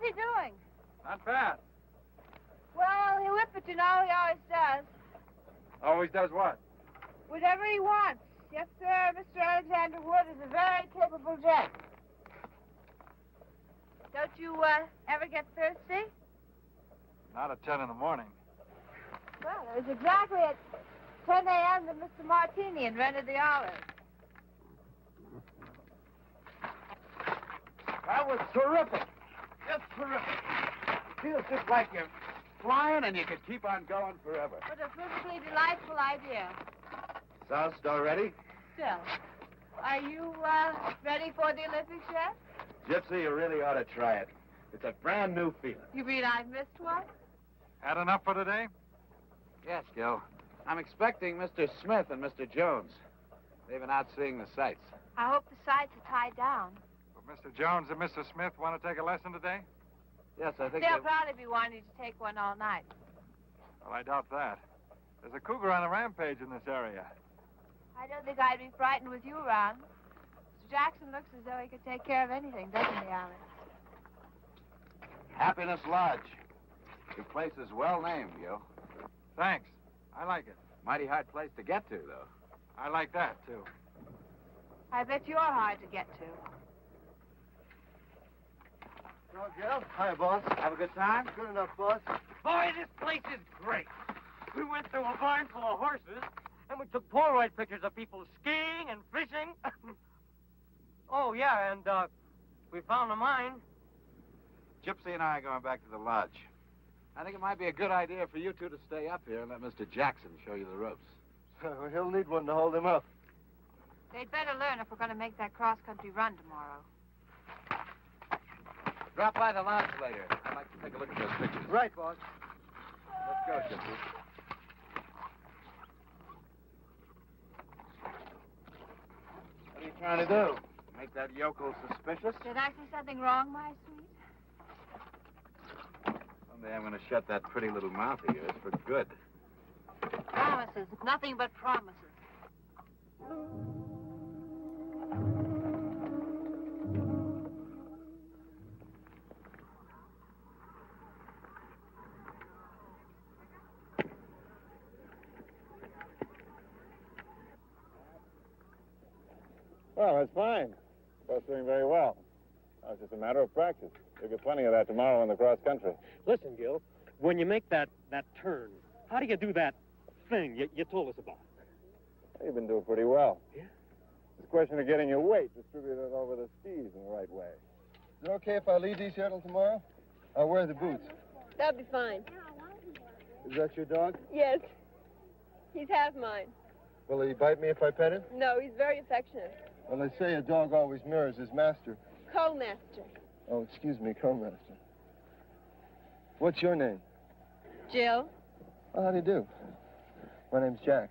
he doing? Not bad. Well, he'll whip it, you know. He always does. Always does what? Whatever he wants. Yes, sir. Mr. Alexander Wood is a very capable gent. Don't you ever get thirsty? Not at 10 in the morning. Well, it was exactly at 10 a.m. that Mr. Martini invented the olive. That was terrific. Just terrific. Feels just like you're flying and you could keep on going forever. What a perfectly delightful idea. Sauce already? Still. Are you ready for the Olympics yet? Gypsy, you really ought to try it. It's a brand new feeling. You mean I've missed one? Had enough for today? Yes, Gil. I'm expecting Mr. Smith and Mr. Jones. They've been out seeing the sights. I hope the sights are tied down. Well, Mr. Jones and Mr. Smith want to take a lesson today? Yes, I think They'll probably be wanting to take one all night. Well, I doubt that. There's a cougar on a rampage in this area. I don't think I'd be frightened with you around. Mr. Jackson looks as though he could take care of anything, doesn't he, Alex? Happiness Lodge. The place is well named, Gil. Thanks. I like it. Mighty hard place to get to, though. I like that, too. I bet you're hard to get to. Hello, Gil. Hi, boss. Have a good time? Good enough, boss. Boy, this place is great. We went through a barn full of horses, and we took Polaroid pictures of people skiing and fishing. Oh, yeah, and we found a mine. Gypsy and I are going back to the lodge. I think it might be a good idea for you two to stay up here and let Mr. Jackson show you the ropes. He'll need one to hold him up. They'd better learn if we're going to make that cross-country run tomorrow. Drop by the lodge later. I'd like to take a look at those pictures. Right, boss. Let's go, Gypsy. What are you trying to do? Make that yokel suspicious? Did I say something wrong, my sweet? Someday I'm going to shut that pretty little mouth of yours for good. Promises. Nothing but promises. Well, that's fine. Both doing very well. Now, it's just a matter of practice. You'll get plenty of that tomorrow in the cross country. Listen, Gil, when you make that turn, how do you do that thing you told us about? You've been doing pretty well. Yeah? It's a question of getting your weight distributed over the skis in the right way. Is it okay if I leave these here till tomorrow? I'll wear the boots. That'll be fine. Is that your dog? Yes. He's half mine. Will he bite me if I pet him? No, he's very affectionate. Well, they say a dog always mirrors his master. Co-master. Oh, excuse me, co-master. What's your name? Jill. Oh, how do you do? My name's Jack.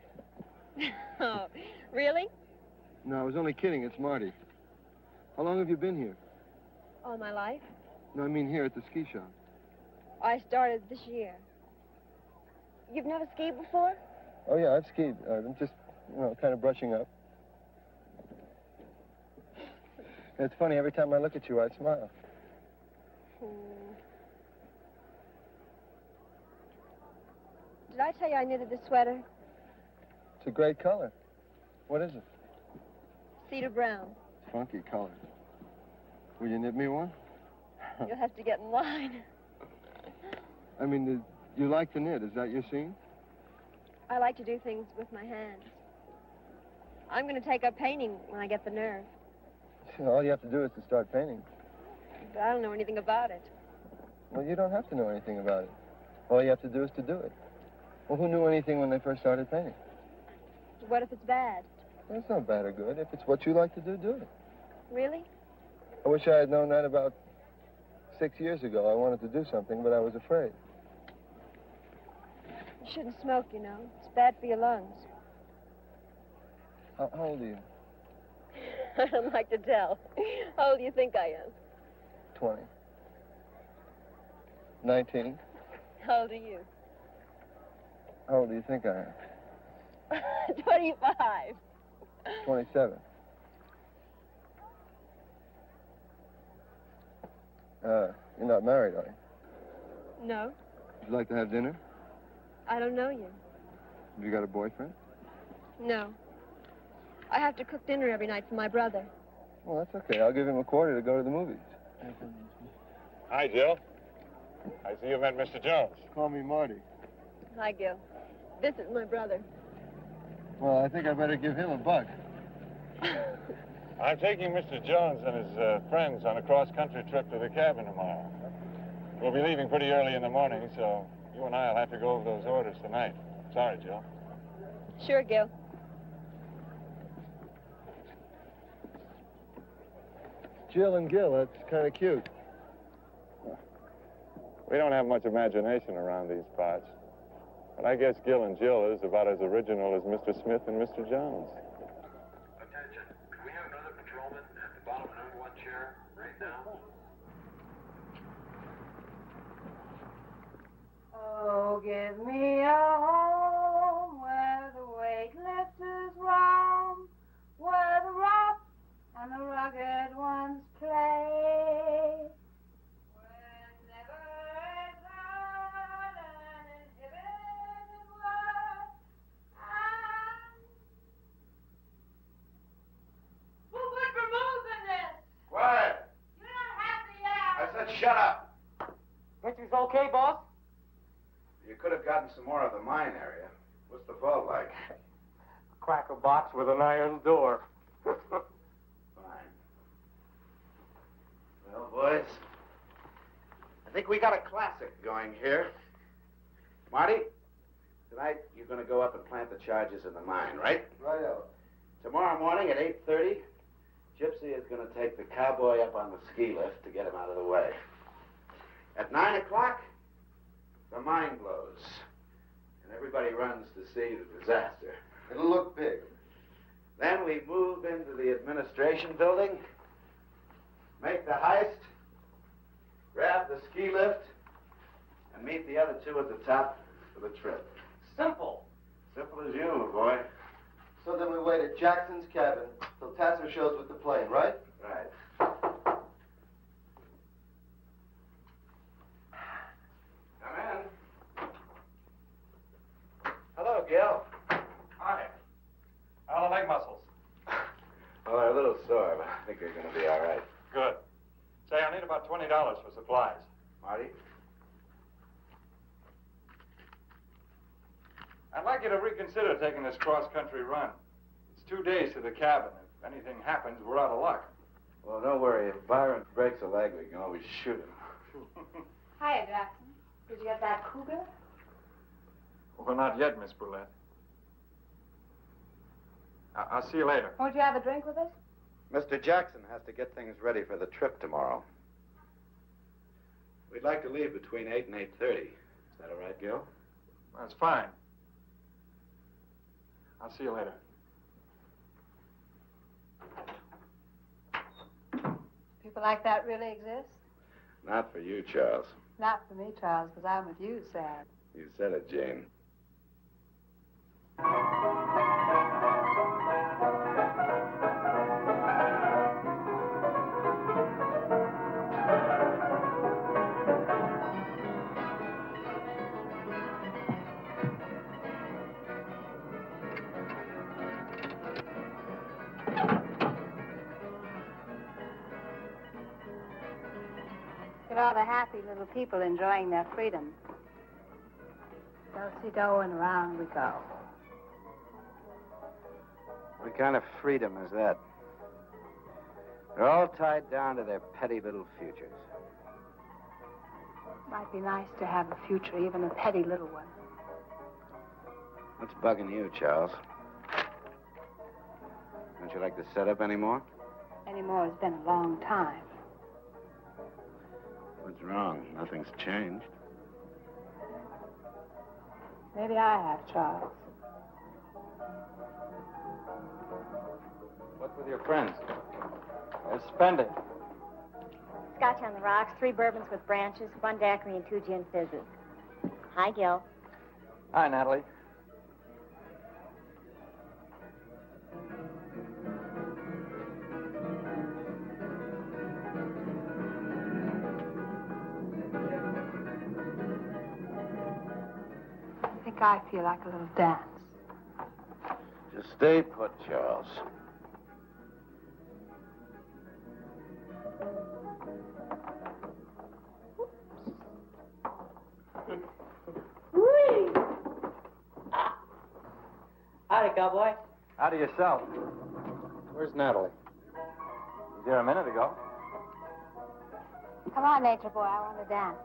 Oh, really? No, I was only kidding. It's Marty. How long have you been here? All my life. No, I mean here at the ski shop. I started this year. You've never skied before? Oh, yeah, I've skied. I'm just, kind of brushing up. It's funny, every time I look at you, I smile. Did I tell you I knitted this sweater? It's a great color. What is it? Cedar brown. Funky color. Will you knit me one? You'll have to get in line. I mean, you like to knit. Is that your scene? I like to do things with my hands. I'm going to take up painting when I get the nerve. All you have to do is to start painting. But I don't know anything about it. Well, you don't have to know anything about it. All you have to do is to do it. Well, who knew anything when they first started painting? What if it's bad? Well, it's not bad or good. If it's what you like to do, do it. Really? I wish I had known that about 6 years ago. I wanted to do something, but I was afraid. You shouldn't smoke, you know. It's bad for your lungs. How old are you? I don't like to tell. How old do you think I am? 20. 19. How old are you? How old do you think I am? 25. 27. You're not married, are you? No, Would you like to have dinner? I don't know you. Have you got a boyfriend? No. I have to cook dinner every night for my brother. Well, that's okay. I'll give him a quarter to go to the movies. Hi, Jill. I see you met Mr. Jones. Call me Marty. Hi, Gil. This is my brother. Well, I think I better give him a buck. I'm taking Mr. Jones and his friends on a cross-country trip to the cabin tomorrow. We'll be leaving pretty early in the morning, so you and I will have to go over those orders tonight. Sorry, Jill. Sure, Gil. Jill and Gil, that's kind of cute. We don't have much imagination around these parts. But I guess Gil and Jill is about as original as Mr. Smith and Mr. Jones. Attention. Can we have another patrolman at the bottom of number 1 chair right now? Oh, give me a home where the weightlifters roam, where the rough and the rugged ones play. Where never is heard an inhibited word, and who would remove in this? Quiet! You don't have to yell. I said shut up! Picture's okay, boss? You could have gotten some more of the mine area. What's the vault like? Cracker box with an iron door. Fine. Well, boys, I think we got a classic going here. Marty, tonight you're going to go up and plant the charges in the mine, right? Righto. Tomorrow morning at 8:30, Gypsy is going to take the cowboy up on the ski lift to get him out of the way. At 9 o'clock, the mine blows, and everybody runs to see the disaster. It'll look big. Then we move into the administration building, make the heist, grab the ski lift, and meet the other two at the top for the trip. Simple. Simple as you, boy. So then we wait at Jackson's cabin till Tasser shows with the plane, right? Right. Come in. Hello, Gil. Hi. How are the leg muscles? Well, they're a little sore, but I think they're going to be all right. Good. Say, I need about $20 for supplies. Marty? I'd like you to reconsider taking this cross-country run. It's 2 days to the cabin. If anything happens, we're out of luck. Well, don't worry. If Byron breaks a leg, we can always shoot him. Hiya, Jackson. Did you get that cougar? Well, not yet, Miss Brulette. I'll see you later. Won't you have a drink with us? Mr. Jackson has to get things ready for the trip tomorrow. We'd like to leave between 8 and 8:30. Is that all right, Gil? That's fine. I'll see you later. People like that really exist? Not for you, Charles. Not for me, Charles, because I'm with you, Sam. You said it, Jane. Look at all the happy little people enjoying their freedom. Do-si-do and around we go. What kind of freedom is that? They're all tied down to their petty little futures. Might be nice to have a future, even a petty little one. What's bugging you, Charles? Don't you like the setup anymore? Anymore has been a long time. What's wrong? Nothing's changed. Maybe I have, Charles. What's with your friends? They're spending. Scotch on the rocks, 3 bourbons with branches, 1 daiquiri, and 2 gin fizzes. Hi, Gil. Hi, Natalie. think I feel like a little dance. Just stay put, Charles. Howdy, cowboy. Howdy yourself. Where's Natalie? Was here a minute ago. Come on, nature boy. I want to dance.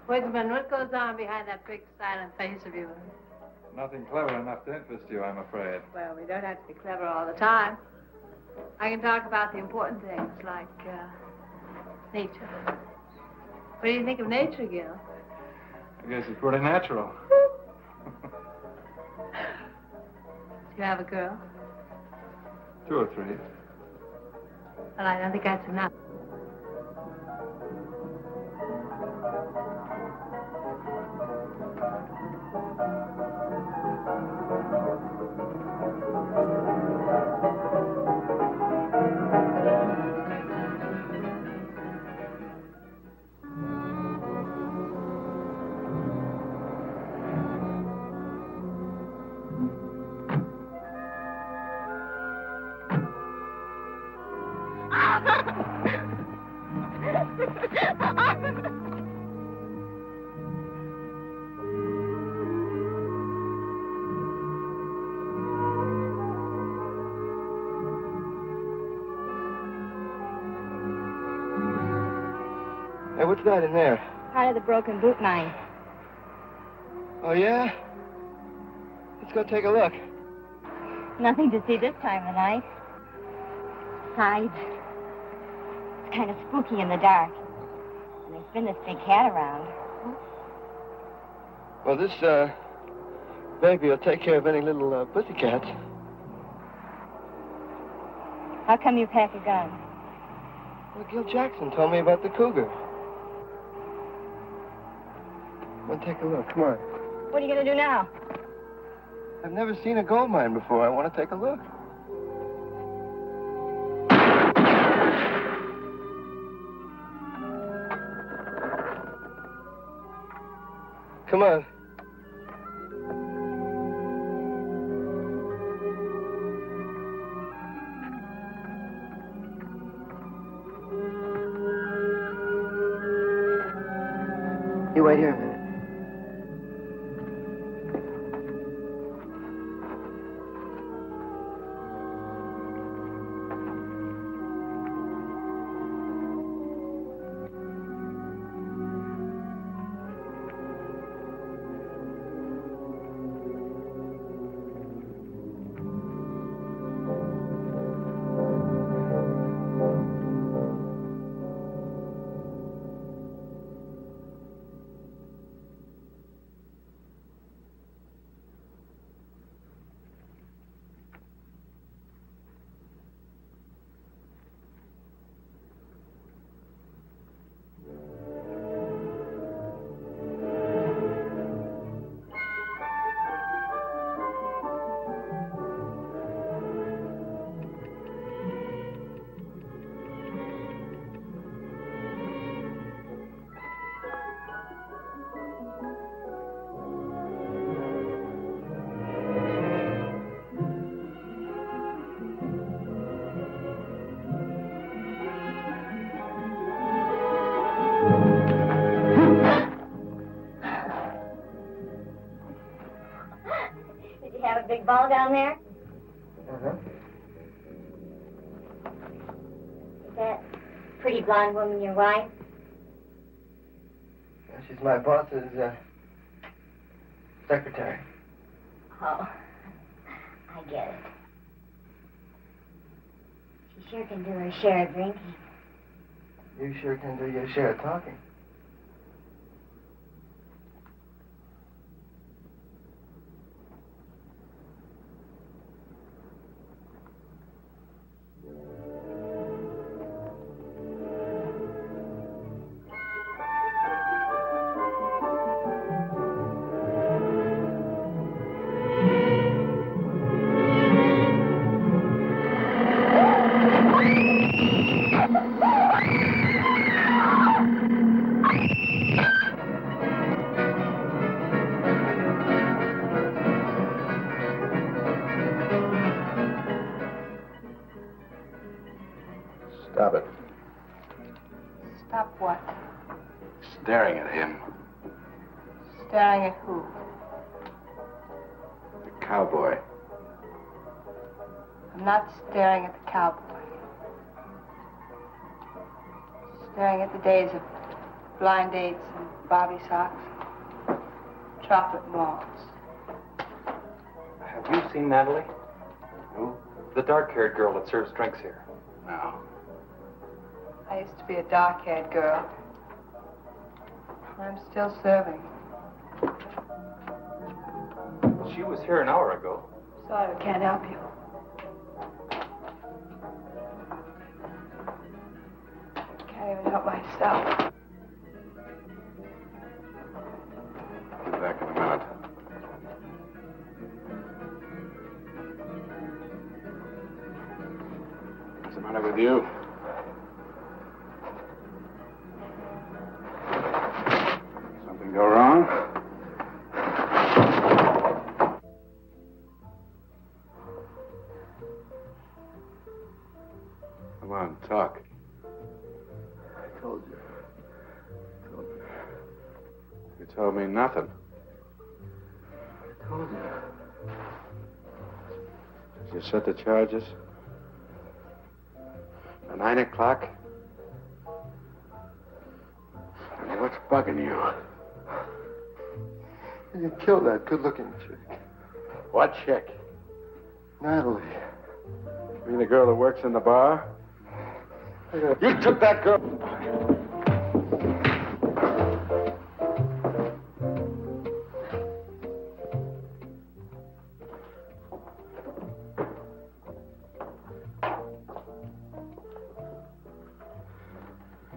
Wait a minute. What goes on behind that big silent face of yours? Nothing clever enough to interest you, I'm afraid. Well, we don't have to be clever all the time. I can talk about the important things, like nature. What do you think of nature, Gil? I guess it's pretty natural. Do you have a girl? 2 or 3. Well, I don't think that's enough. Hey, what's that in there? Part of the broken boot mine. Oh, yeah? Let's go take a look. Nothing to see this time of night. Besides, it's kind of spooky in the dark. And there's been this big cat around. Well, this, baby will take care of any little, pussycats. How come you pack a gun? Well, Gil Jackson told me about the cougar. Well, take a look. Come on. What are you going to do now? I've never seen a gold mine before. I want to take a look. Come on. You wait here a minute. Big ball down there? Uh-huh. Is that pretty blonde woman your wife? Yeah, she's my boss's, secretary. Oh, I get it. She sure can do her share of drinking. You sure can do your share of talking. Staring at him. Staring at who? The cowboy. I'm not staring at the cowboy. Staring at the days of blind dates and bobby socks, chocolate malls. Have you seen Natalie? Who? The dark-haired girl that serves drinks here. No. I used to be a dark-haired girl. I'm still serving. She was here an hour ago. Sorry, I can't help you. Can't even help myself. Be back in a minute. What's the matter with you? Something go wrong? Come on, talk. I told you. You told me nothing. I told you. Did you set the charges? At 9 o'clock? I mean, what's bugging you? You killed that good-looking chick. What chick? Natalie. You mean the girl that works in the bar? You took that girl.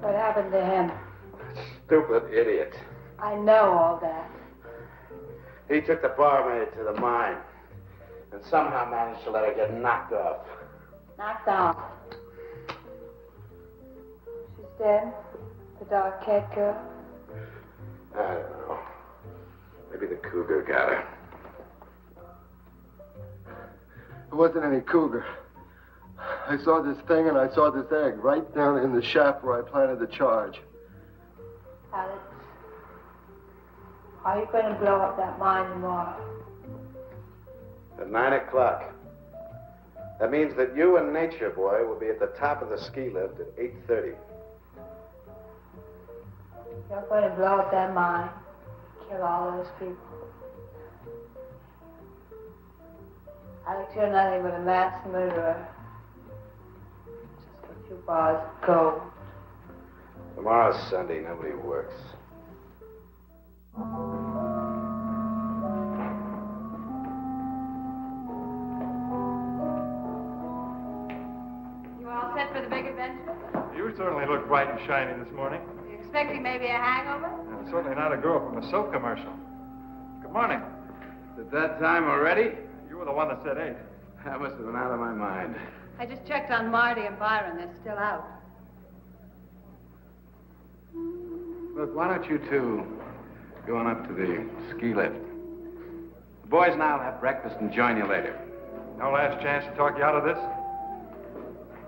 What happened to him? Stupid idiot. I know all that. He took the barmaid to the mine and somehow managed to let her get knocked off. Knocked off. She's dead? The dark-haired girl? I don't know. Maybe the cougar got her. It wasn't any cougar. I saw this thing and I saw this egg right down in the shaft where I planted the charge. Alex, are you going to blow up that mine tomorrow? At 9 o'clock. That means that you and Nature Boy will be at the top of the ski lift at 8:30. You're going to blow up that mine, kill all those people. Alex, you're nothing but a mass murderer. Just a few bars of gold. Tomorrow's Sunday. Nobody works. You all set for the big adventure? You certainly look bright and shiny this morning. You expecting maybe a hangover? Certainly not a girl from a soap commercial. Good morning. Is it that time already? You were the one that said 8. That must have been out of my mind. I just checked on Marty and Byron. They're still out. Look, why don't you two go on up to the ski lift? The boys and I'll have breakfast and join you later. No last chance to talk you out of this?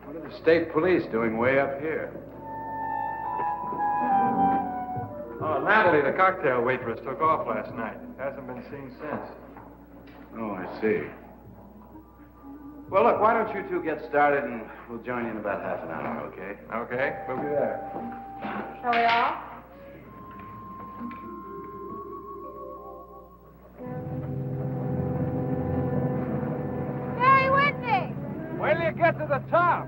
What are the state police doing way up here? Oh, Natalie, the cocktail waitress, took off last night. Hasn't been seen since. Oh, I see. Well, look, why don't you two get started and we'll join you in about half an hour, okay? Okay, we'll be there. Shall we all? Stay with me! Wait till you get to the top.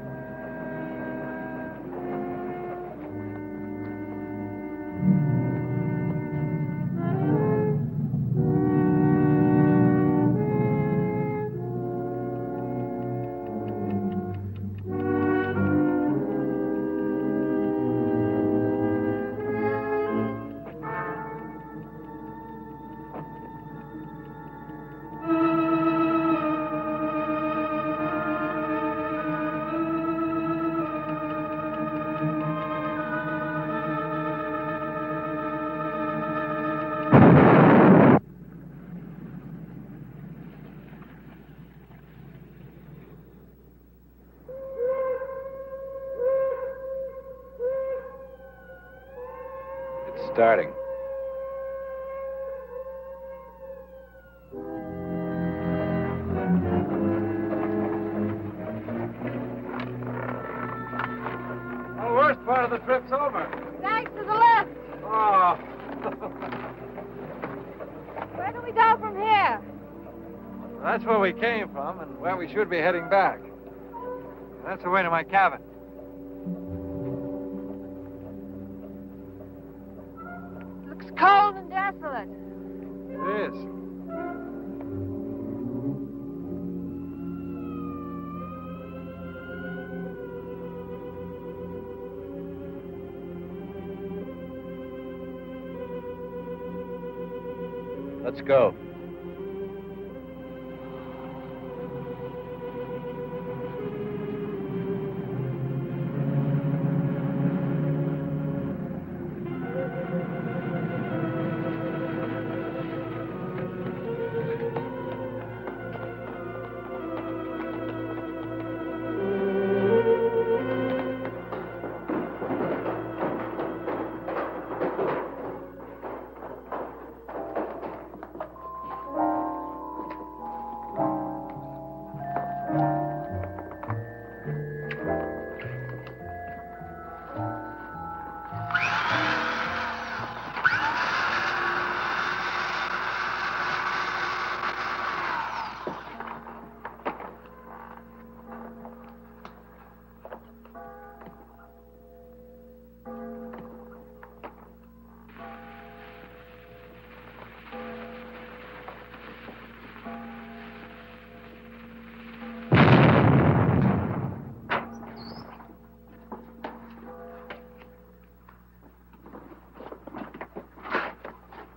Starting. The worst part of the trip's over. Thanks to the left. Oh. Where do we go from here? That's where we came from and where we should be heading back. That's the way to my cabin. Looks cold and desolate. It is. Let's go.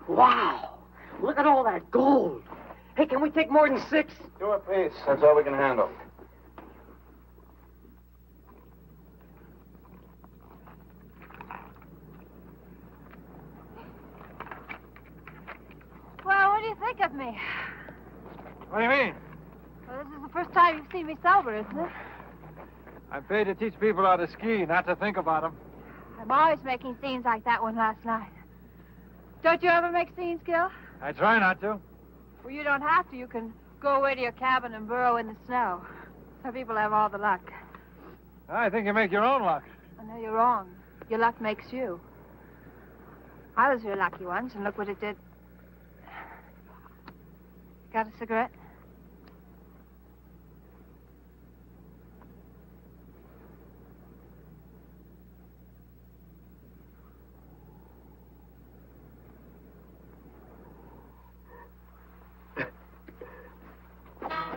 Wow! Look at all that gold. Hey, can we take more than 6? 2 apiece. That's all we can handle. Well, what do you think of me? What do you mean? Well, this is the first time you've seen me sober, isn't it? I'm paid to teach people how to ski, not to think about them. I'm always making scenes like that one last night. Don't you ever make scenes, Gil? I try not to. Well, you don't have to. You can go away to your cabin and burrow in the snow. Some people have all the luck. I think you make your own luck. I know you're wrong. Your luck makes you. I was real lucky once, and look what it did. Got a cigarette?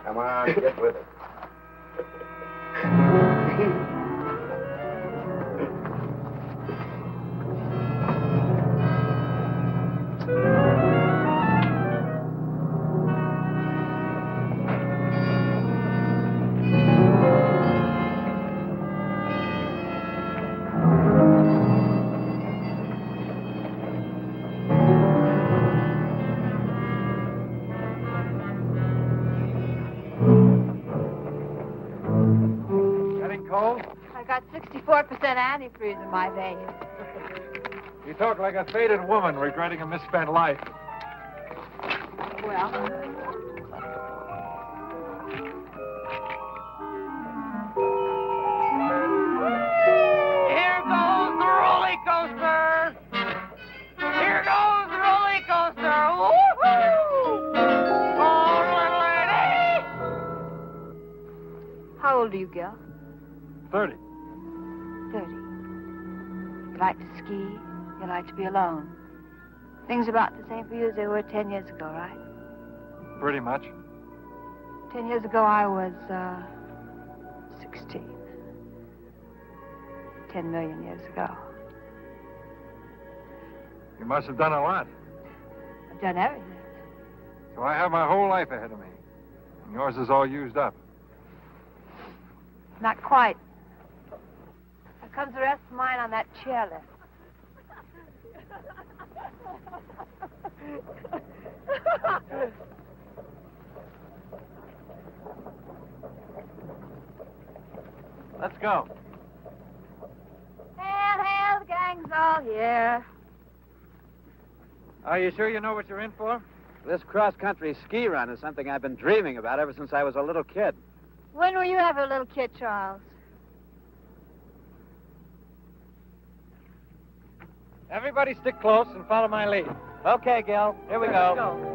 Come on, get with it. I got 64% antifreeze in my veins. You talk like a faded woman regretting a misspent life. Well, Here goes the roller coaster! Here goes the roller coaster! Woohoo! Oh, little lady! how old are you, Gil? 30. 30. You like to ski. You like to be alone. Things are about the same for you as they were 10 years ago, right? Pretty much. 10 years ago, I was, 16. 10 million years ago. You must have done a lot. I've done everything. So I have my whole life ahead of me. And yours is all used up. Not quite. There comes the rest of mine on that chairlift. Let's go. Hail, hail, the gang's all here. Are you sure you know what you're in for? This cross-country ski run is something I've been dreaming about ever since I was a little kid. When were you ever a little kid, Charles? Everybody stick close and follow my lead. Okay, Gil. Here we go.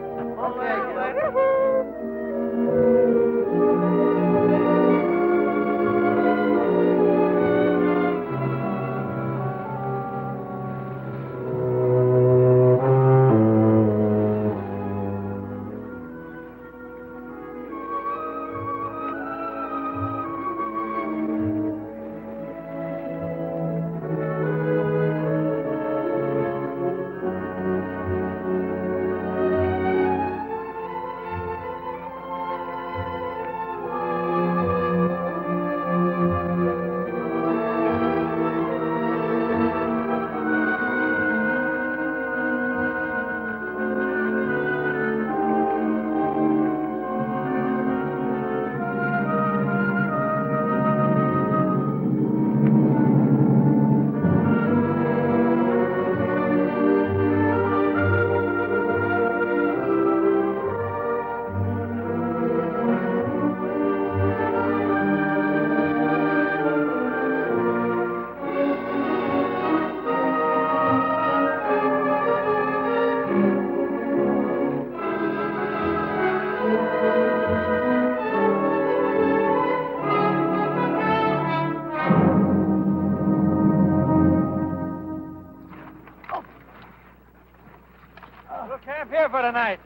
For tonight.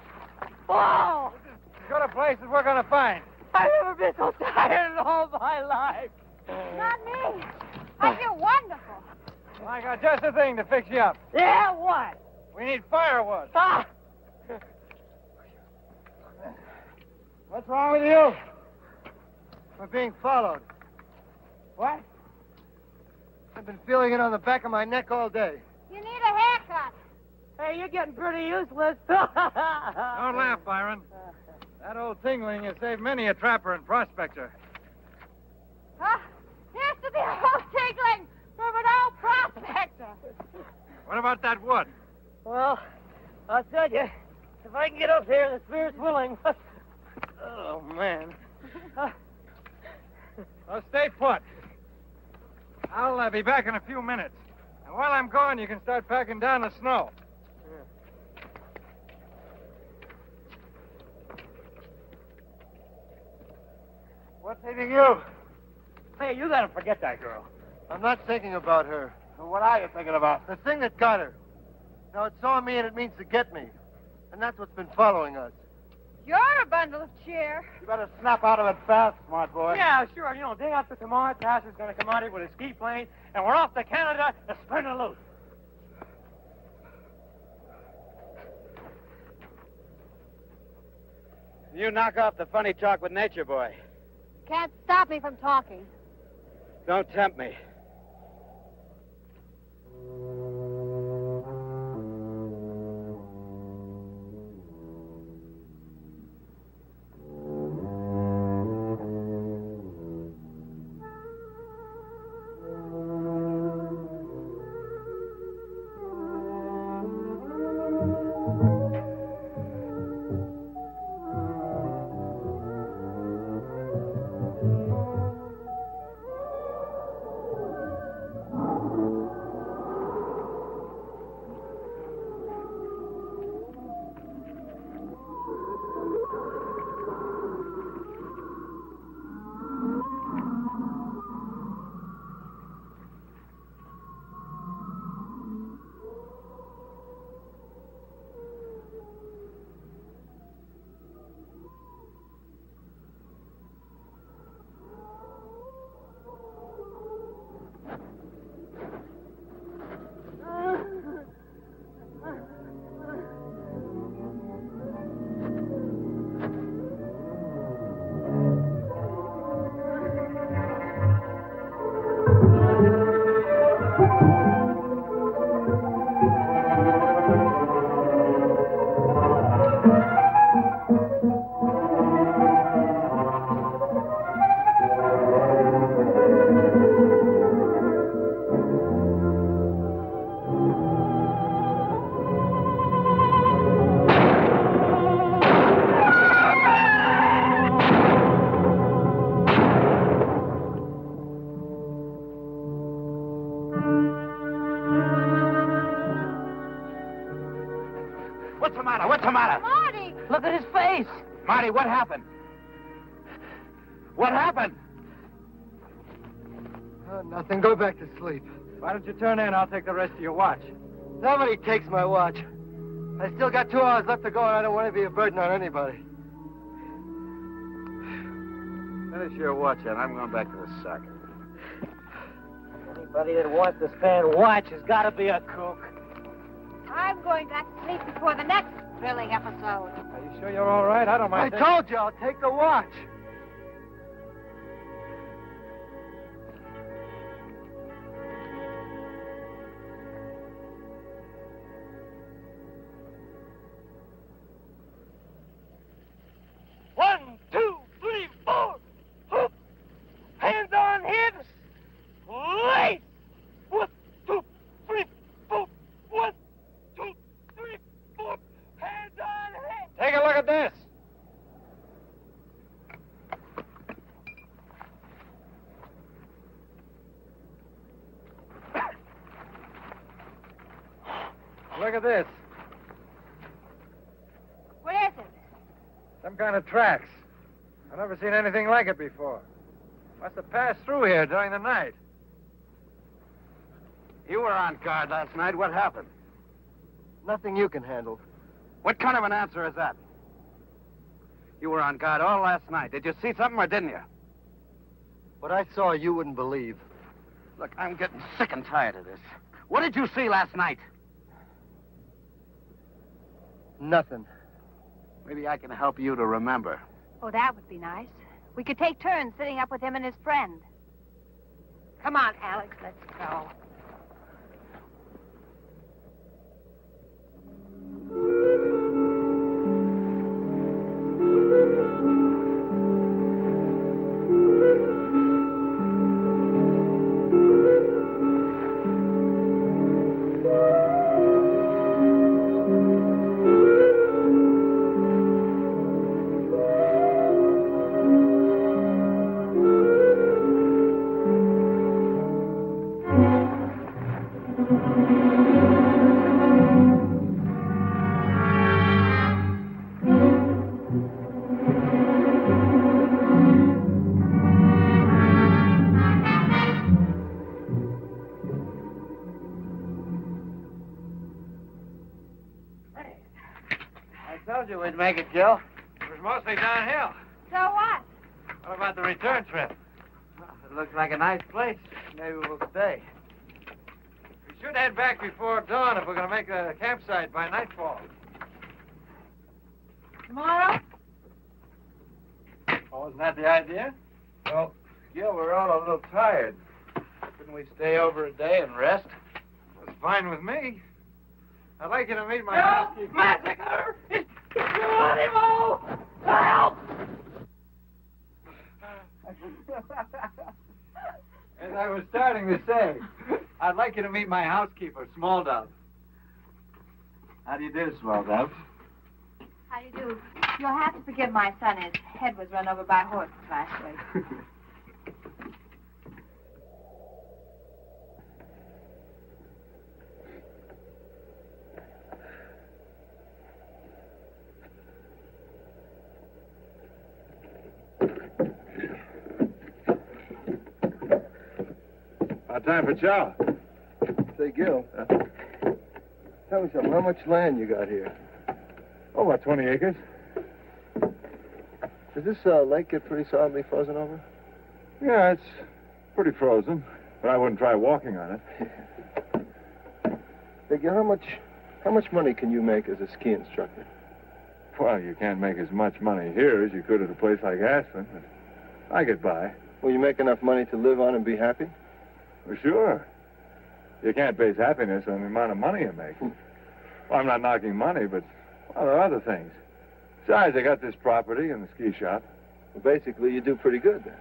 Whoa! Go to places we're going to find. I've never been so tired in all my life. Not me. I feel wonderful. Well, I got just the thing to fix you up. Yeah, what? We need firewood. Ah! What's wrong with you? We're being followed. What? I've been feeling it on the back of my neck all day. You need a haircut. Hey, you're getting pretty useless. Don't laugh, Byron. That old tingling has saved many a trapper and prospector. Here's to the old tingling from an old prospector. What about that wood? Well, I'll tell you, if I can get up here, the spirit's willing. Oh, man. Well, stay put. I'll be back in a few minutes. And while I'm gone, you can start packing down the snow. What's eating you? Hey, you gotta forget that girl. I'm not thinking about her. What are you thinking about? The thing that got her. Now, it saw me and it means to get me. And that's what's been following us. You're a bundle of cheer. You better snap out of it fast, smart boy. Yeah, sure. You know, day after tomorrow, Tasser's gonna come out here with a ski plane, and we're off to Canada to spin a loose. You knock off the funny talk with Nature Boy. Can't stop me from talking. Don't tempt me. What's the matter? What's the matter? Marty! Look at his face. Marty, what happened? What happened? Oh, nothing. Go back to sleep. Why don't you turn in? I'll take the rest of your watch. Nobody takes my watch. I still got 2 hours left to go, and I don't want to be a burden on anybody. Finish your watch, and I'm going back to the sack. Anybody that wants to stand watch has got to be a kook. I'm going back to sleep before the next thrilling episode. Are you sure you're all right? I don't mind. I told you I'll take the watch. One, two, three, four. Hoop. Hands on hips. Lace. 1, 2, 3, 4. 1, 2, 3, 4. Hands on hips. Take a look at this. Look at this. What is it? Some kind of tracks. I've never seen anything like it before. Must have passed through here during the night. You were on guard last night. What happened? Nothing you can handle. What kind of an answer is that? You were on guard all last night. Did you see something or didn't you? What I saw, you wouldn't believe. Look, I'm getting sick and tired of this. What did you see last night? Nothing. Maybe I can help you to remember. Oh, that would be nice. We could take turns sitting up with him and his friend. Come on, Alex, let's go. We'd make it, Joe. It was mostly downhill. So what? What about the return trip? Well, it looks like a nice place. Maybe we'll stay. We should head back before dawn if we're going to make a campsite by nightfall. Tomorrow? Oh, isn't that the idea? Well, Gil, we're all a little tired. Couldn't we stay over a day and rest? That's fine with me. I'd like you to meet my housekeeper. Massacre! Animal! Help! As I was starting to say, I'd like you to meet my housekeeper, Small Dove. How do you do, Small Dove? How do you do? You'll have to forgive my son. His head was run over by horses last week. Time for chow. Say, Gil, tell me something. How much land you got here? Oh, about 20 acres. Does this lake get pretty solidly frozen over? Yeah, it's pretty frozen, but I wouldn't try walking on it. Say, Gil, how much money can you make as a ski instructor? Well, you can't make as much money here as you could at a place like Aspen, but I get by. Will you make enough money to live on and be happy? Well, sure. You can't base happiness on the amount of money you make. Well, I'm not knocking money, but, well, there are other things. Besides, I got this property and the ski shop. Well, basically, you do pretty good, then.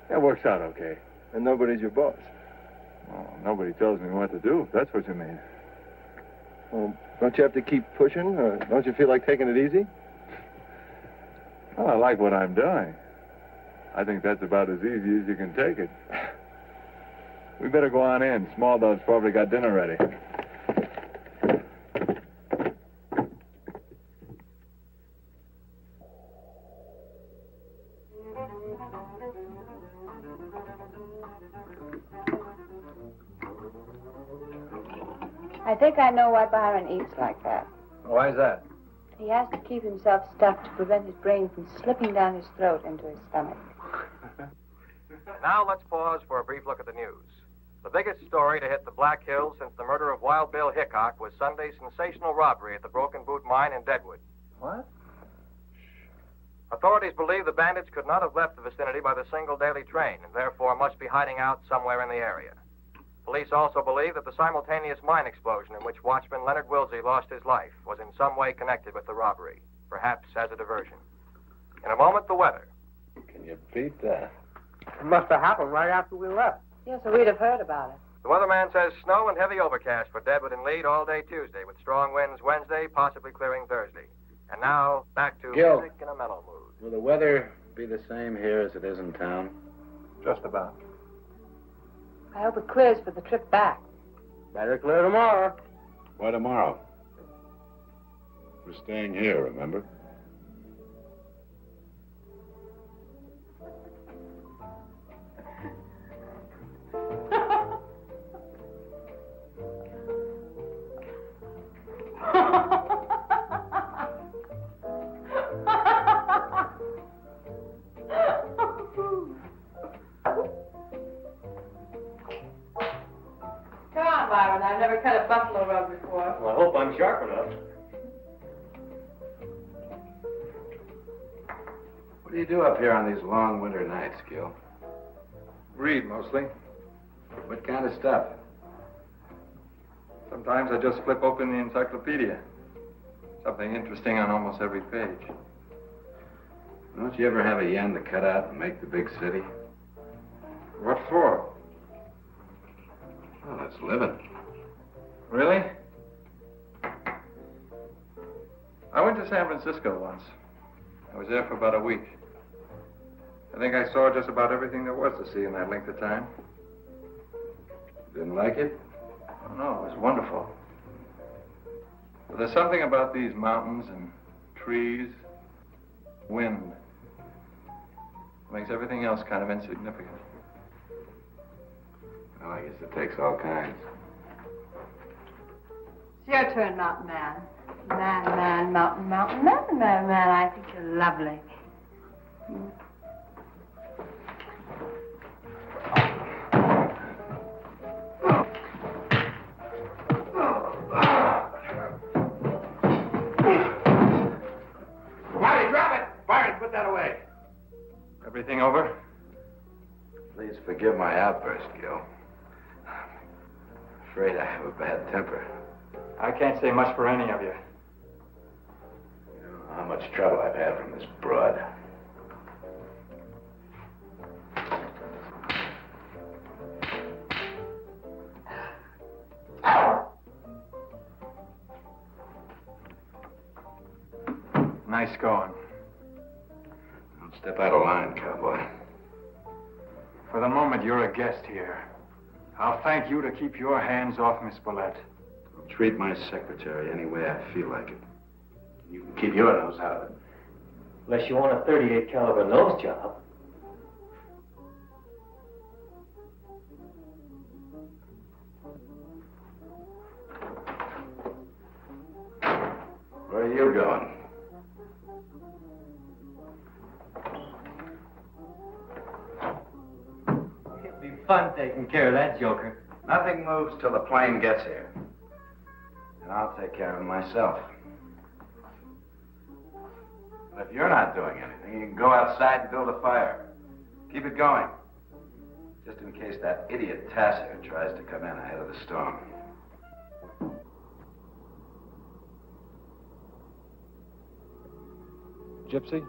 That works out okay. And nobody's your boss. Well, nobody tells me what to do, if that's what you mean. Well, don't you have to keep pushing? Don't you feel like taking it easy? Well, I like what I'm doing. I think that's about as easy as you can take it. We better go on in. Small Dove's probably got dinner ready. think I know why Byron eats like that. Why is that? He has to keep himself stuffed to prevent his brain from slipping down his throat into his stomach. Now let's pause for a brief look at the news. The biggest story to hit the Black Hills since the murder of Wild Bill Hickok was Sunday's sensational robbery at the Broken Boot Mine in Deadwood. What? Authorities believe the bandits could not have left the vicinity by the single daily train and therefore must be hiding out somewhere in the area. Police also believe that the simultaneous mine explosion in which watchman Leonard Wilsey lost his life was in some way connected with the robbery, perhaps as a diversion. In a moment, the weather. Can you beat that? It must have happened right after we left. Yes, so we'd have heard about it. The weatherman says snow and heavy overcast for Deadwood and Lead all day Tuesday, with strong winds Wednesday, possibly clearing Thursday. And now, back to Gil. music in a mellow mood. Will the weather be the same here as it is in town? Just about. I hope it clears for the trip back. Better clear tomorrow. Why tomorrow? We're staying here, remember? Come on, Byron. I've never cut a buffalo rug before. Well, I hope I'm sharp enough. What do you do up here on these long winter nights, Gil? Read, mostly. What kind of stuff? Sometimes I just flip open the encyclopedia. Something interesting on almost every page. Don't you ever have a yen to cut out and make the big city? What for? Well, it's living. Really? I went to San Francisco once. I was there for about a week. I think I saw just about everything there was to see in that length of time. Didn't like it? Oh, no, it was wonderful. But there's something about these mountains and trees, wind, that makes everything else kind of insignificant. Well, I guess it takes all kinds. It's your turn, Mountain Man. Man, Mountain Man. I think you're lovely. Marty, drop it! Byron, put that away. Everything over? Please forgive my outburst, Gil. I'm afraid I have a bad temper. I can't say much for any of you. You don't know how much trouble I've had from this broad. Nice going. Don't step out of line, cowboy. For the moment, you're a guest here. I'll thank you to keep your hands off Miss Willette. I'll treat my secretary any way I feel like it. You can keep your nose out of it. Unless you want a 38 caliber nose job. Where are you going? It'll be fun taking care of that joker. Nothing moves till the plane gets here. And I'll take care of him myself. But if you're not doing anything, you can go outside and build a fire. Keep it going. Just in case that idiot Tasser tries to come in ahead of the storm. Gypsy?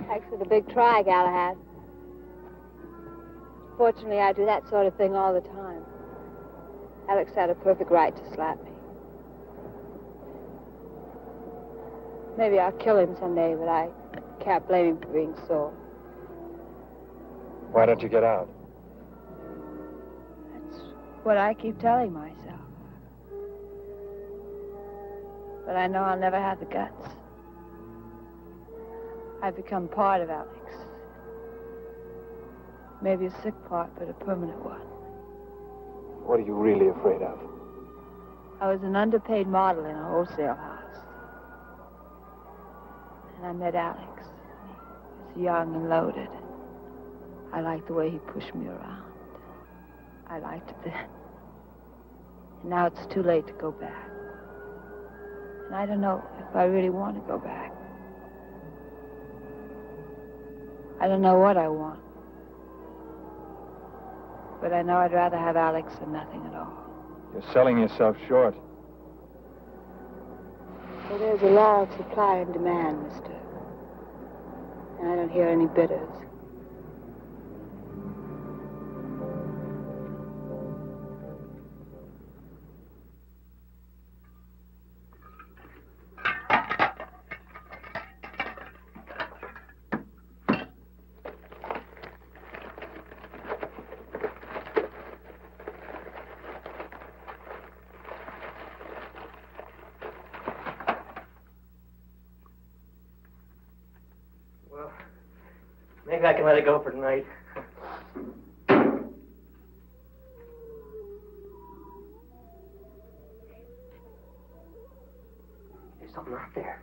Thanks for the big try, Galahad. Fortunately, I do that sort of thing all the time. Alex had a perfect right to slap me. Maybe I'll kill him someday, but I can't blame him for being sore. Why don't you get out? That's what I keep telling myself. But I know I'll never have the guts. I've become part of Alex. Maybe a sick part, but a permanent one. What are you really afraid of? I was an underpaid model in a wholesale house. And I met Alex. He was young and loaded. I liked the way he pushed me around. I liked it then. And now it's too late to go back. And I don't know if I really want to go back. I don't know what I want. But I know I'd rather have Alex than nothing at all. You're selling yourself short. Well, there's a law of supply and demand, mister. And I don't hear any bidders. Maybe I can let it go for tonight. There's something out there.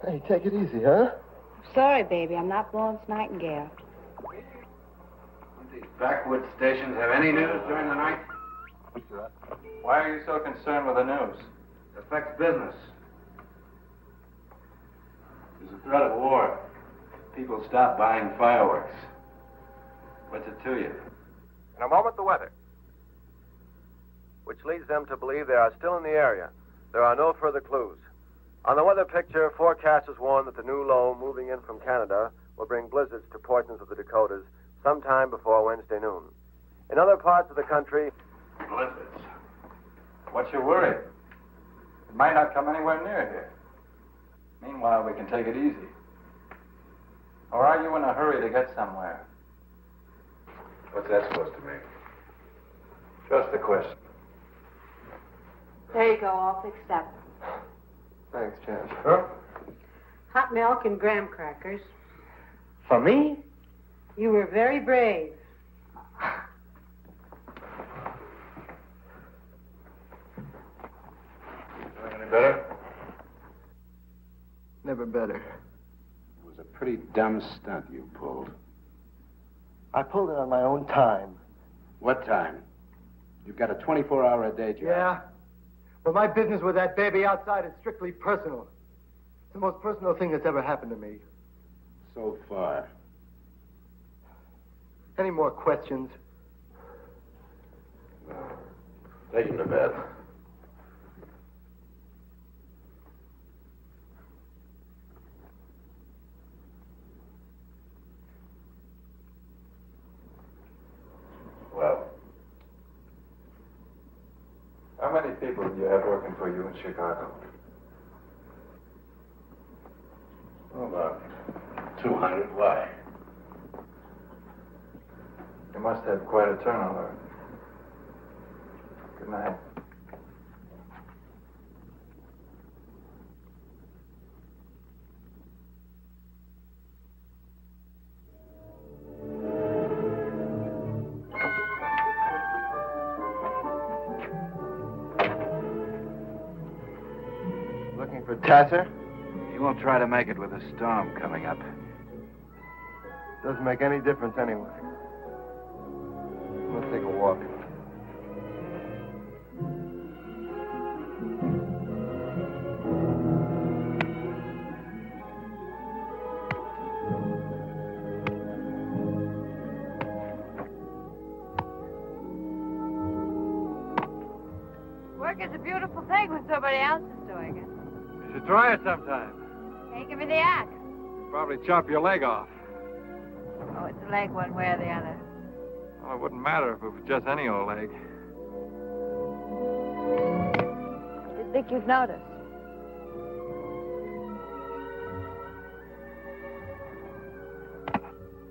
Hey, take it easy, huh? Sorry, baby. I'm not Florence Nightingale. Don't these backwoods stations have any news during the night? Why are you so concerned with the news? It affects business. There's a threat of war. People stop buying fireworks. What's it to you? In a moment, the weather, which leads them to believe they are still in the area. There are no further clues. On the weather picture, forecasters warn that the new low moving in from Canada will bring blizzards to portions of the Dakotas sometime before Wednesday noon. In other parts of the country, blizzards. What's your worry? It might not come anywhere near here. Meanwhile, we can take it easy. Or are you in a hurry to get somewhere? What's that supposed to mean? Just a question. There you go, all fixed up. Thanks, Jan. Sure. Hot milk and graham crackers. For me? You were very brave. Feeling any better? Never better. It was a pretty dumb stunt you pulled. I pulled it on my own time. What time? You've got a 24-hour-a-day job. Yeah? But my business with that baby outside is strictly personal. It's the most personal thing that's ever happened to me. So far. Any more questions? Take him to bed. Well, how many people do you have working for you in Chicago? Oh, about 200. Why? You must have quite a turnover. Good night. Looking for Tasser? He won't try to make it with a storm coming up. Doesn't make any difference anyway. walk it. Work is a beautiful thing when somebody else is doing it. You should try it sometime. Hey, give me the axe. Probably chop your leg off. Oh, it's a leg one way or the other. Well, it wouldn't matter if it was just any old leg. I didn't think you'd notice.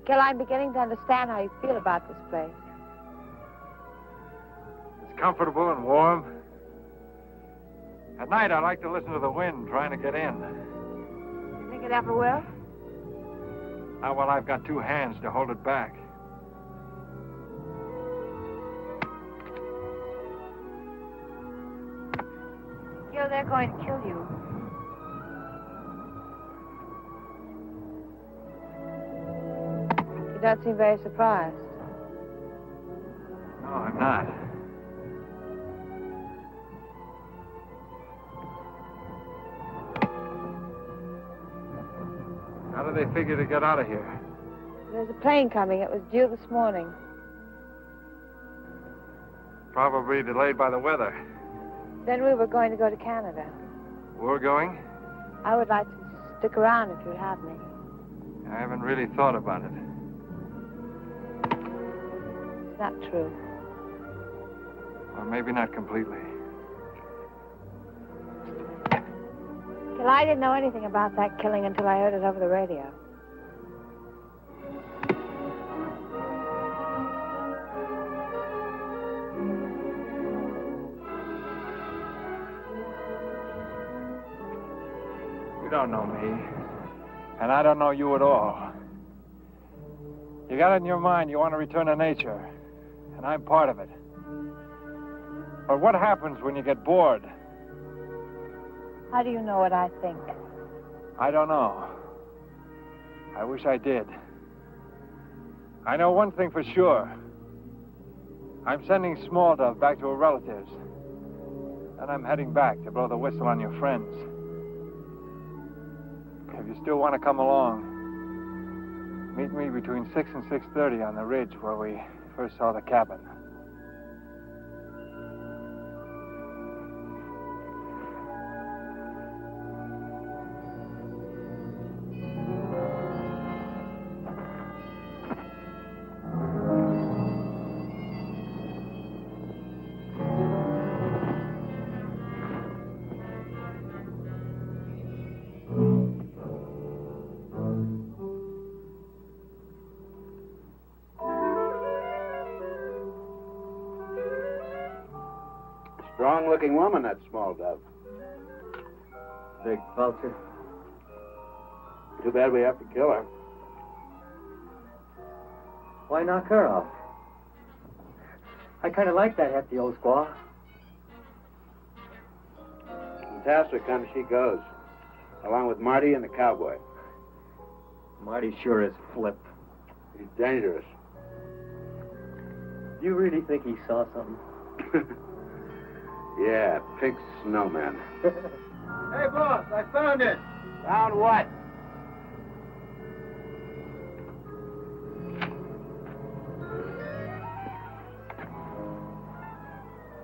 Gil, I'm beginning to understand how you feel about this place. It's comfortable and warm. At night, I like to listen to the wind trying to get in. You think it ever will? Not while I've got two hands to hold it back. Gil, they're going to kill you. You don't seem very surprised. No, I'm not. How do they figure to get out of here? There's a plane coming. It was due this morning. Probably delayed by the weather. Then we were going to go to Canada. We're going? I would like to stick around if you'd have me. I haven't really thought about it. It's not true. Or maybe not completely. Well, I didn't know anything about that killing until I heard it over the radio. You don't know me. And I don't know you at all. You got it in your mind you want to return to nature. And I'm part of it. But what happens when you get bored? How do you know what I think? I don't know. I wish I did. I know one thing for sure. I'm sending Small Dove back to her relatives. And I'm heading back to blow the whistle on your friends. If you still want to come along, meet me between 6 and 6:30 on the ridge where we first saw the cabin. Strong-looking woman, that Small Dove. Big vulture. Too bad we have to kill her. Why knock her off? I kind of like that hefty old squaw. Fantastic kind she goes, along with Marty and the cowboy. Marty sure is flip. He's dangerous. Do you really think he saw something? Yeah, pink snowman. Hey, boss, I found it. Found what?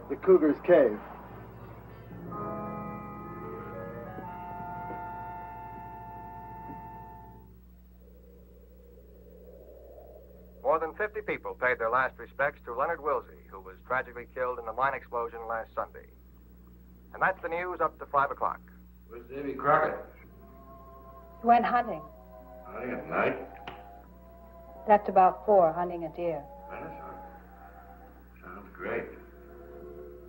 The Cougar's cave. More than 50 people paid their last respects to Leonard Wilsey, who was tragically killed in the mine explosion last Sunday. And that's the news up to 5 o'clock. Where's Davy Crockett? He went hunting. Hunting at night? Left about 4, hunting a deer. Venison? Sounds great.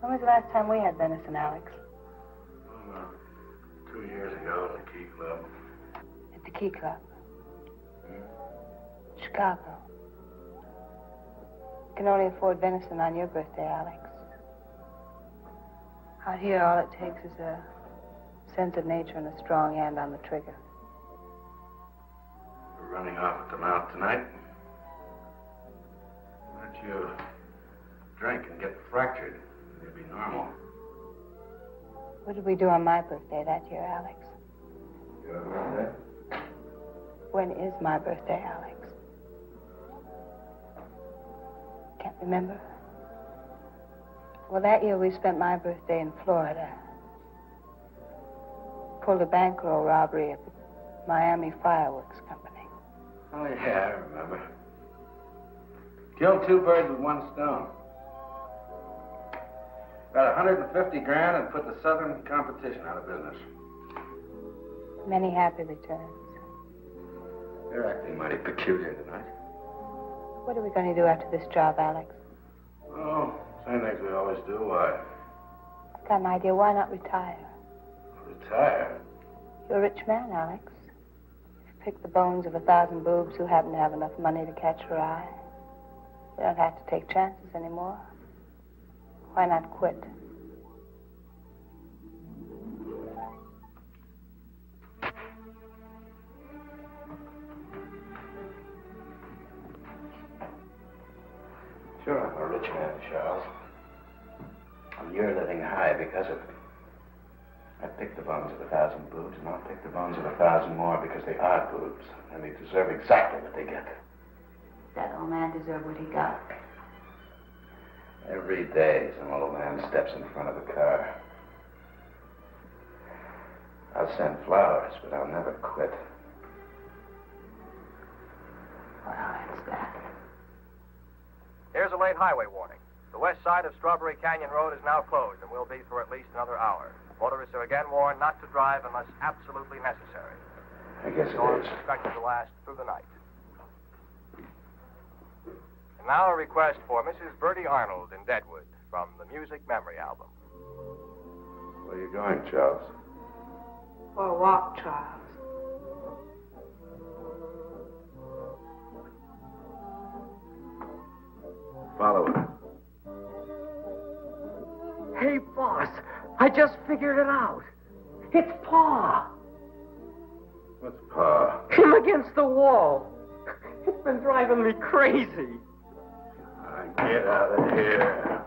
When was the last time we had venison, Alex? Oh, 2 years ago at the Key Club. At the Key Club. Chicago. You can only afford venison on your birthday, Alex. Out here, all it takes is a sense of nature and a strong hand on the trigger. We're running off at the mouth tonight. Why don't you What did we do on my birthday that year, Alex? Your birthday? When is my birthday, Alex? Can't remember. Well, that year we spent my birthday in Florida. Pulled a bankroll robbery at the Miami Fireworks Company. Oh, yeah, I remember. Killed 2 birds with 1 stone. Got 150 grand and put the Southern competition out of business. Many happy returns. You're acting mighty peculiar tonight. What are we going to do after this job, Alex? Oh, same things we always do. Why? I've got an idea. Why not retire? Retire? You're a rich man, Alex. You pick the bones of 1,000 boobs who happen to have enough money to catch your eye. You don't have to take chances anymore. Why not quit? Sure, I'm a rich man, Charles. And you're living high because of it. I picked the bones of 1,000 boobs, and I'll pick the bones of 1,000 more because they are boobs, and they deserve exactly what they get. That old man deserved what he got. Every day, some old man steps in front of a car. I'll send flowers, but I'll never quit. Well, that's that. Here's a late highway warning. The west side of Strawberry Canyon Road is now closed and will be for at least another hour. Motorists are again warned not to drive unless absolutely necessary. I guess it Storm is. is expected to last through the night. And now a request for Mrs. Bertie Arnold in Deadwood from the Music Memory Album. Where are you going, Charles? For a walk, Charles. Follow her. Hey, boss, I just figured it out. It's Pa. What's Pa? Him against the wall. It's been driving me crazy. Get out of here.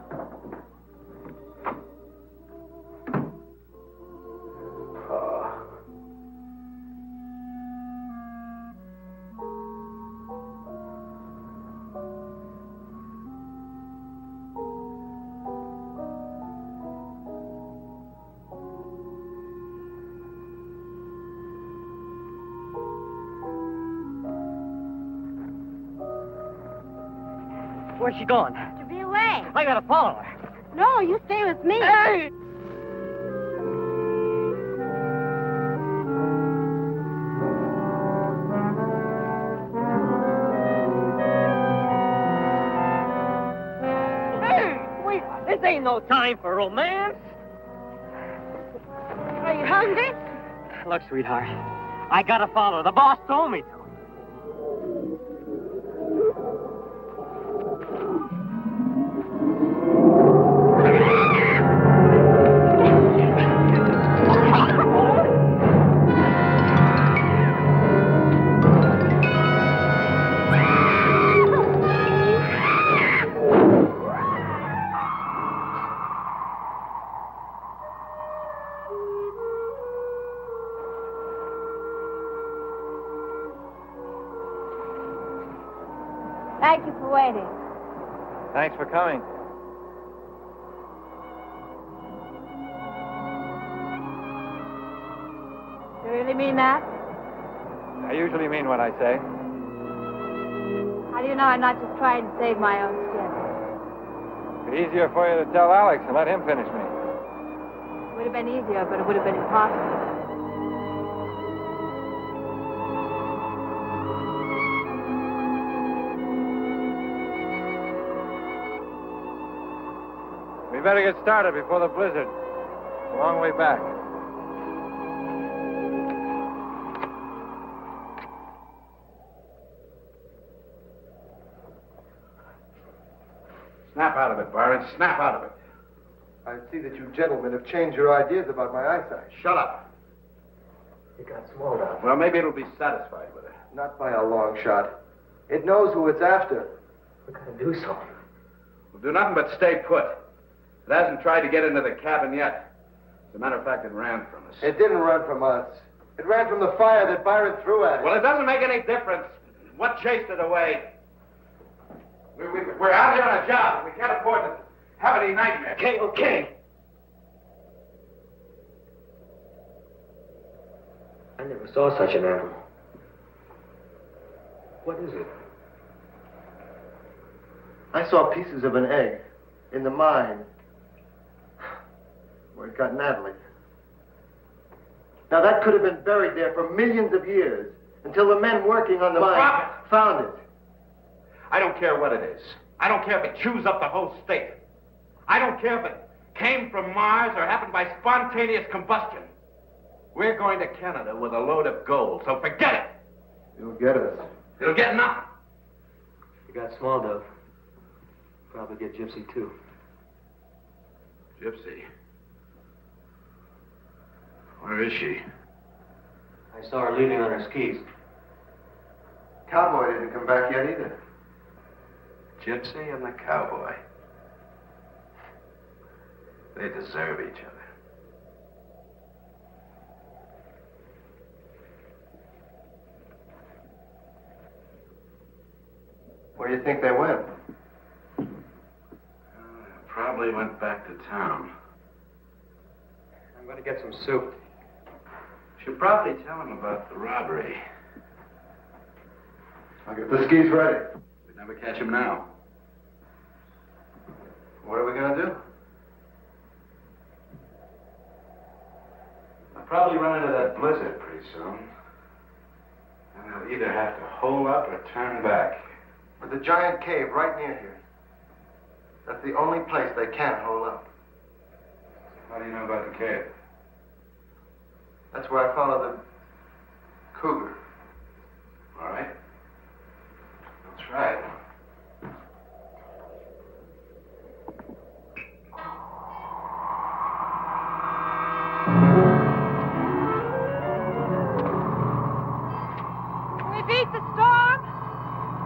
Pa. Where's she going? To be away. I gotta follow her. No, you stay with me. Hey! Hey, wait, this ain't no time for romance. Are you hungry? Look, sweetheart, I gotta follow her. The boss told me to. Thank you for waiting. Thanks for coming. You really mean that? I usually mean what I say. How do you know I'm not just trying to save my own skin? It's easier for you to tell Alex and let him finish me. It would have been easier, but it would have been impossible. We better get started before the blizzard. It's a long way back. Snap out of it, Byron. Snap out of it. I see that you gentlemen have changed your ideas about my eyesight. Shut up. It got small now. Well, maybe it'll be satisfied with it. Not by a long shot. It knows who it's after. We gotta do something. We'll do nothing but stay put. It hasn't tried to get into the cabin yet. As a matter of fact, it ran from us. It didn't run from us. It ran from the fire that Byron threw at it. Well, it doesn't make any difference. What chased it away? We're out here on a job. We can't afford to have any nightmares. Okay. I never saw such an animal. What is it? I saw pieces of an egg in the mine where it got Natalie. Now, that could have been buried there for millions of years until the men working on the mine found it. I don't care what it is. I don't care if it chews up the whole state. I don't care if it came from Mars or happened by spontaneous combustion. We're going to Canada with a load of gold, so forget it. You'll get us. It'll get nothing. You got small dove. Probably get Gypsy, too. Gypsy? Where is she? I saw her leaving on her skis. Cowboy didn't come back yet either. Gypsy and the cowboy. They deserve each other. Where do you think they went? Probably went back to town. I'm going to get some soup. Should probably tell him about the robbery. I'll get the skis ready. We'd never catch him now. What are we going to do? I'll probably run into that blizzard pretty soon. And they'll either have to hole up or turn back. With the giant cave right near here. That's the only place they can't hole up. How do you know about the cave? That's where I followed the cougar. All right. I'll try it. We beat the storm?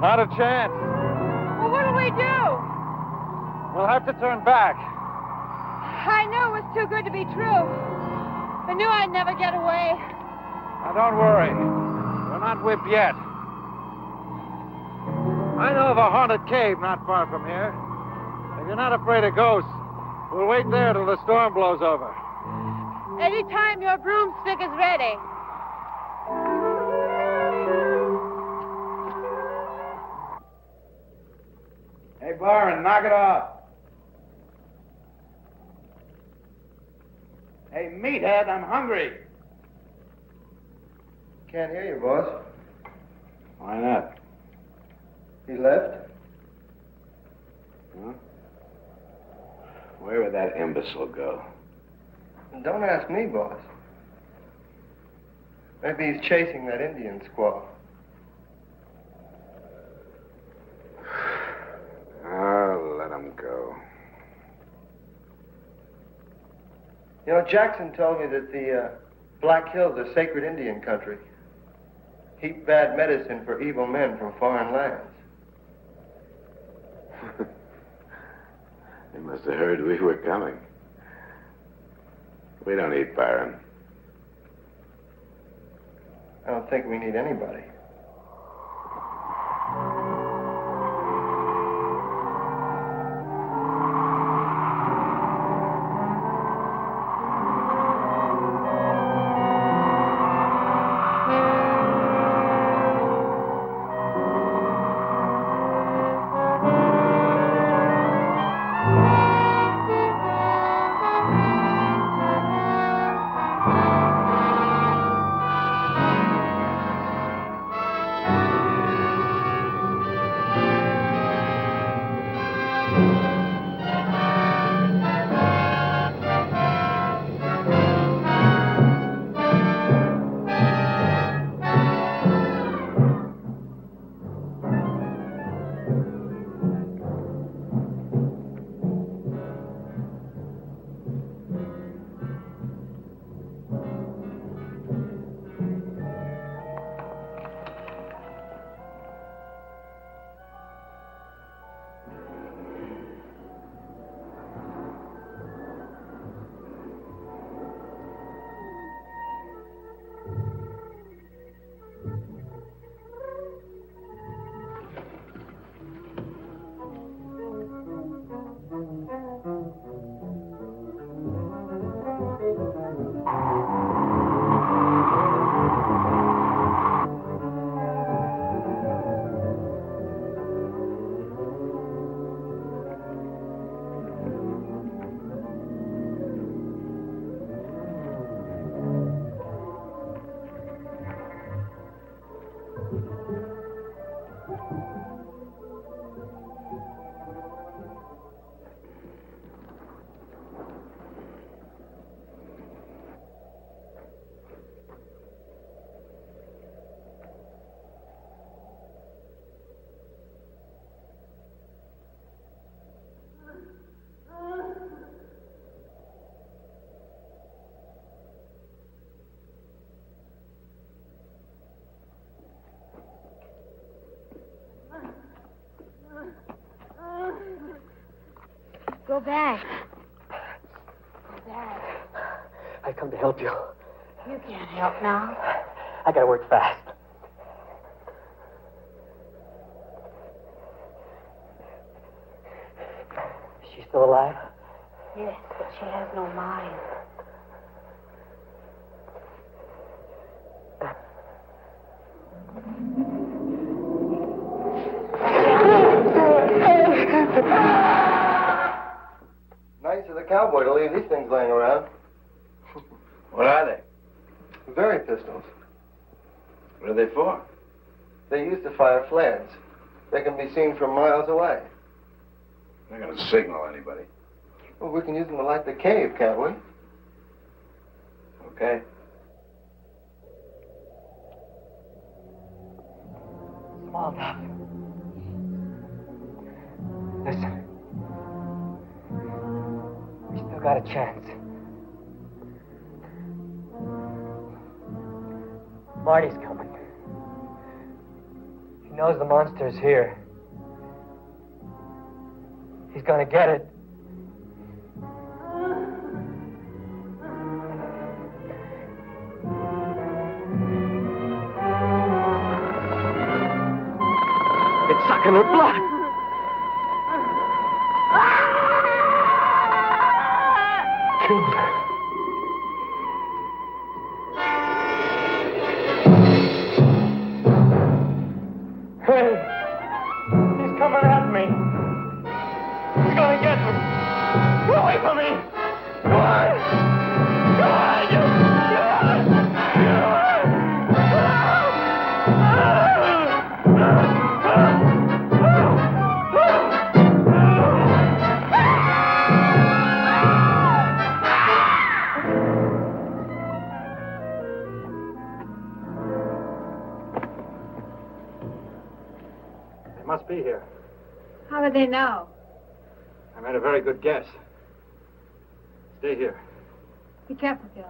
Not a chance. Well, what do we do? We'll have to turn back. I knew it was too good to be true. I knew I'd never get away. Now, don't worry. We're not whipped yet. I know of a haunted cave not far from here. If you're not afraid of ghosts, we'll wait there till the storm blows over. Anytime your broomstick is ready. Hey, Byron, knock it off. Hey, meathead, I'm hungry. Can't hear you, boss. Why not? He left? Huh? Where would that imbecile go? Don't ask me, boss. Maybe he's chasing that Indian squaw. Oh, let him go. You know, Jackson told me that the Black Hills are sacred Indian country. Heap bad medicine for evil men from foreign lands. They must have heard we were coming. We don't need Byron. I don't think we need anybody. Go back. Go back. I come to help you. You can't help now. I gotta work fast. Is she still alive? Yes, but she has no mind. Nice of the cowboy to leave these things laying around. What are they? Very pistols. What are they for? They used to fire flares. They can be seen from miles away. They're going to signal anybody. Well, we can use them to light the cave, can't we? Okay. Small Duff. Listen. We still got a chance. Marty's coming. He knows the monster's here. He's gonna get it. It's sucking her blood. Killed her. Hey, he's coming at me. He's gonna get me. Get away from me. Come on. Come on. Get away. They must be here. How do they know? I made a very good guess. Stay here. Be careful, Gillis.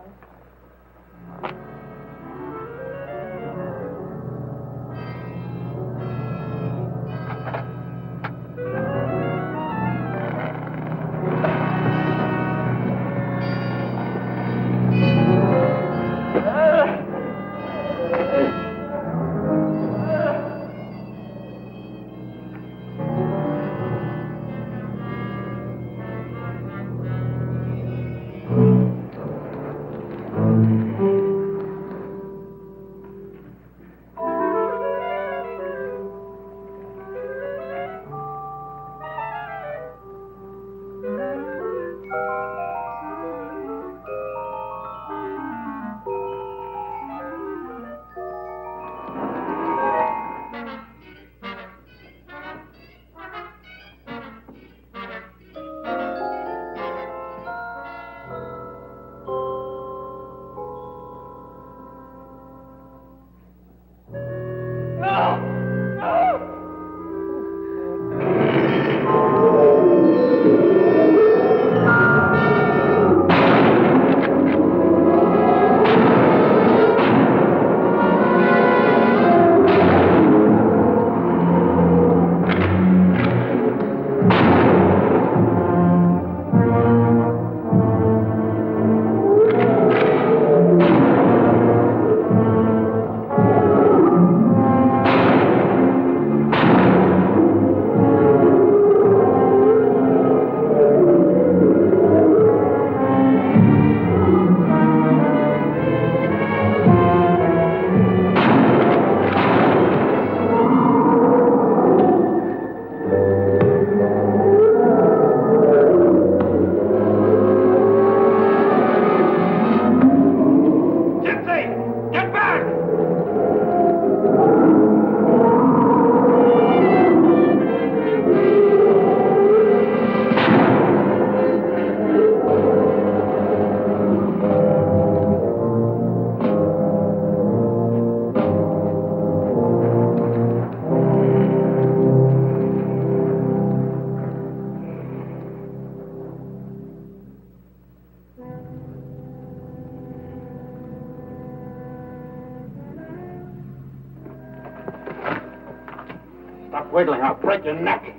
Stop wiggling, I'll break your neck.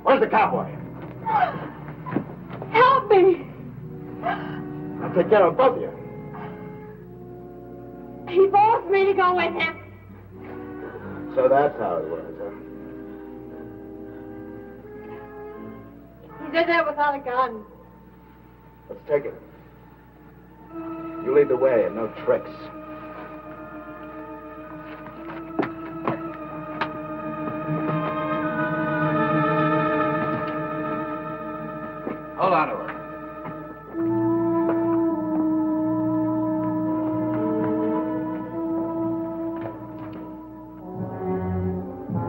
Where's the cowboy? Help me! I'll take care of both of you. He forced me to go with him. So that's how it was, huh? He did that without a gun. Let's take it. You lead the way and no tricks. Hold on to her.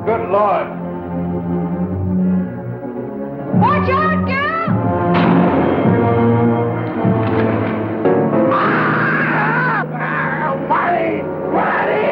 Good Lord. Watch out, girl! Marty! Marty!